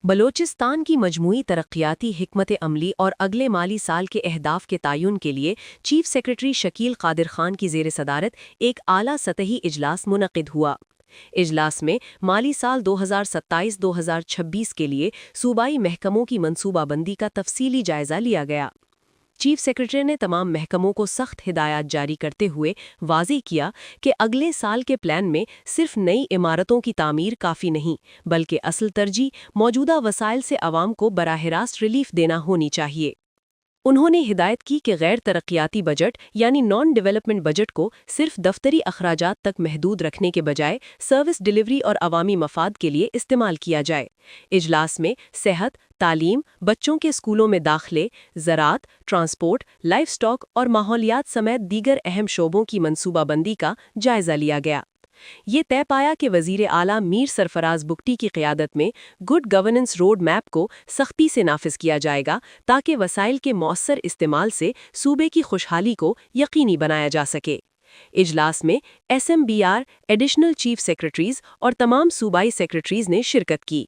بلوچستان کی مجموعی ترقیاتی حکمت عملی اور اگلے مالی سال کے اہداف کے تعین کے لیے چیف سیکرٹری شکیل قادر خان کی زیر صدارت ایک اعلیٰ سطحی اجلاس منعقد ہوا۔ اجلاس میں مالی سال 2027-2026 کے لیے صوبائی محکموں کی منصوبہ بندی کا تفصیلی جائزہ لیا گیا۔ چیف سیکرٹری نے تمام محکموں کو سخت ہدایات جاری کرتے ہوئے واضح کیا کہ اگلے سال کے پلان میں صرف نئی عمارتوں کی تعمیر کافی نہیں، بلکہ اصل ترجیح موجودہ وسائل سے عوام کو براہ راست ریلیف دینا ہونی چاہیے۔ انہوں نے ہدایت کی کہ غیر ترقیاتی بجٹ یعنی نان ڈیولپمنٹ بجٹ کو صرف دفتری اخراجات تک محدود رکھنے کے بجائے سروس ڈیلیوری اور عوامی مفاد کے لیے استعمال کیا جائے۔ اجلاس میں صحت، تعلیم، بچوں کے اسکولوں میں داخلے، زراعت، ٹرانسپورٹ، لائف سٹاک اور ماحولیات سمیت دیگر اہم شعبوں کی منصوبہ بندی کا جائزہ لیا گیا۔ یہ طے پایا کہ وزیر اعلیٰ میر سرفراز بگٹی کی قیادت میں گڈ گورننس روڈ میپ کو سختی سے نافذ کیا جائے گا تاکہ وسائل کے مؤثر استعمال سے صوبے کی خوشحالی کو یقینی بنایا جا سکے۔ اجلاس میں S M B R, additional chief secretaries اور تمام صوبائی سیکرٹریز نے شرکت کی۔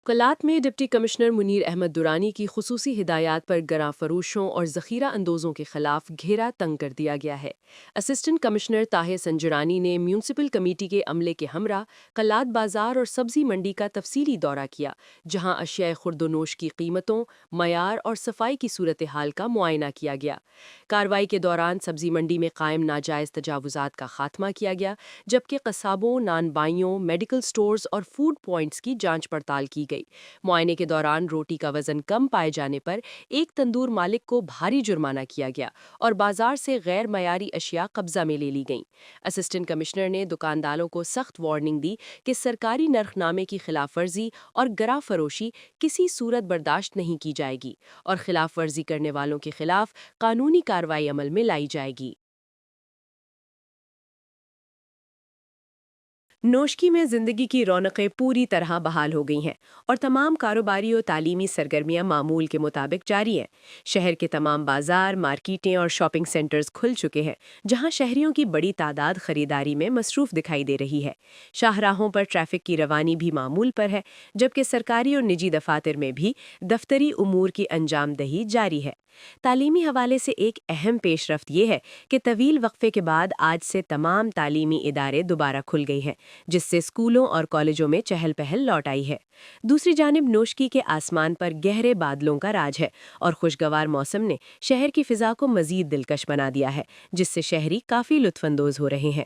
کلات میں ڈپٹی کمشنر منیر احمد درانی کی خصوصی ہدایات پر گراں فروشوں اور ذخیرہ اندوزوں کے خلاف گھیرا تنگ کر دیا گیا ہے۔ اسسٹنٹ کمشنر طاہر سنجرانی نے میونسپل کمیٹی کے عملے کے ہمراہ کلات بازار اور سبزی منڈی کا تفصیلی دورہ کیا، جہاں اشیاء خورد و نوش کی قیمتوں، معیار اور صفائی کی صورتحال کا معائنہ کیا گیا۔ کارروائی کے دوران سبزی منڈی میں قائم ناجائز تجاوزات کا خاتمہ کیا گیا، جبکہ قصابوں، نان بائیوں، میڈیکل سٹورز اور فوڈ پوائنٹس کی جانچ پڑتال کی گئی۔ معائنے کے دوران روٹی کا وزن کم پائے جانے پر ایک تندور مالک کو بھاری جرمانہ کیا گیا اور بازار سے غیر معیاری اشیاء قبضہ میں لے لی گئیں۔ اسسٹنٹ کمشنر نے دکانداروں کو سخت وارننگ دی کہ سرکاری نرخ نامے کی خلاف ورزی اور گراں فروشی کسی صورت برداشت نہیں کی جائے گی اور خلاف ورزی کرنے والوں کے خلاف قانونی کارروائی عمل میں لائی جائے گی۔ نوشکی میں زندگی کی رونقیں پوری طرح بحال ہو گئی ہیں اور تمام کاروباری و تعلیمی سرگرمیاں معمول کے مطابق جاری ہیں۔ شہر کے تمام بازار، مارکیٹیں اور شاپنگ سینٹرز کھل چکے ہیں، جہاں شہریوں کی بڑی تعداد خریداری میں مصروف دکھائی دے رہی ہے۔ شاہراہوں پر ٹریفک کی روانی بھی معمول پر ہے، جبکہ سرکاری اور نجی دفاتر میں بھی دفتری امور کی انجام دہی جاری ہے۔ تعلیمی حوالے سے ایک اہم پیش رفت یہ ہے کہ طویل وقفے کے بعد آج سے تمام تعلیمی ادارے دوبارہ کھل گئی ہیں، جس سے اسکولوں اور کالجوں میں چہل پہل لوٹ آئی ہے۔ دوسری جانب نوشکی کے آسمان پر گہرے بادلوں کا راج ہے اور خوشگوار موسم نے شہر کی فضا کو مزید دلکش بنا دیا ہے، جس سے شہری کافی لطف اندوز ہو رہے ہیں۔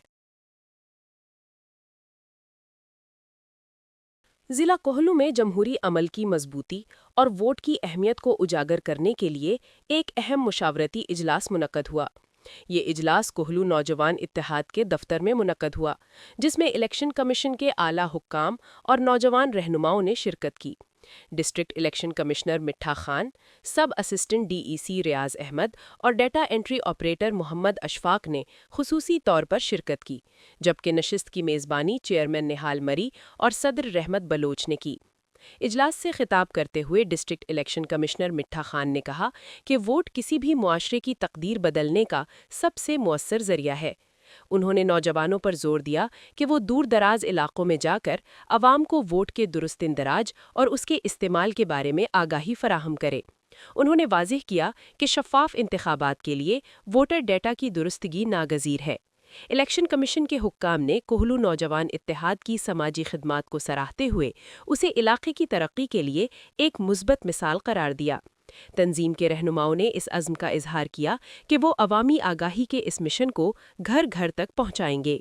ضلع کوہلو میں جمہوری عمل کی مضبوطی اور ووٹ کی اہمیت کو اجاگر کرنے کے لیے ایک اہم مشاورتی اجلاس منعقد ہوا۔ یہ اجلاس کوہلو نوجوان اتحاد کے دفتر میں منعقد ہوا، جس میں الیکشن کمیشن کے اعلیٰ حکام اور نوجوان رہنماؤں نے شرکت کی۔ ڈسٹرکٹ الیکشن کمشنر مٹھا خان، سب اسسٹنٹ ڈی ای سی ریاض احمد اور ڈیٹا انٹری آپریٹر محمد اشفاق نے خصوصی طور پر شرکت کی، جبکہ نشست کی میزبانی چیئرمین نہال مری اور صدر رحمت بلوچ نے کی۔ اجلاس سے خطاب کرتے ہوئے ڈسٹرکٹ الیکشن کمشنر مٹھا خان نے کہا کہ ووٹ کسی بھی معاشرے کی تقدیر بدلنے کا سب سے مؤثر ذریعہ ہے۔ انہوں نے نوجوانوں پر زور دیا کہ وہ دور دراز علاقوں میں جا کر عوام کو ووٹ کے درست اندراج اور اس کے استعمال کے بارے میں آگاہی فراہم کرے۔ انہوں نے واضح کیا کہ شفاف انتخابات کے لیے ووٹر ڈیٹا کی درستگی ناگزیر ہے۔ الیکشن کمیشن کے حکام نے کوہلو نوجوان اتحاد کی سماجی خدمات کو سراہتے ہوئے اسے علاقے کی ترقی کے لیے ایک مثبت مثال قرار دیا۔ تنظیم کے رہنماؤں نے اس عزم کا اظہار کیا کہ وہ عوامی آگاہی کے اس مشن کو گھر گھر تک پہنچائیں گے۔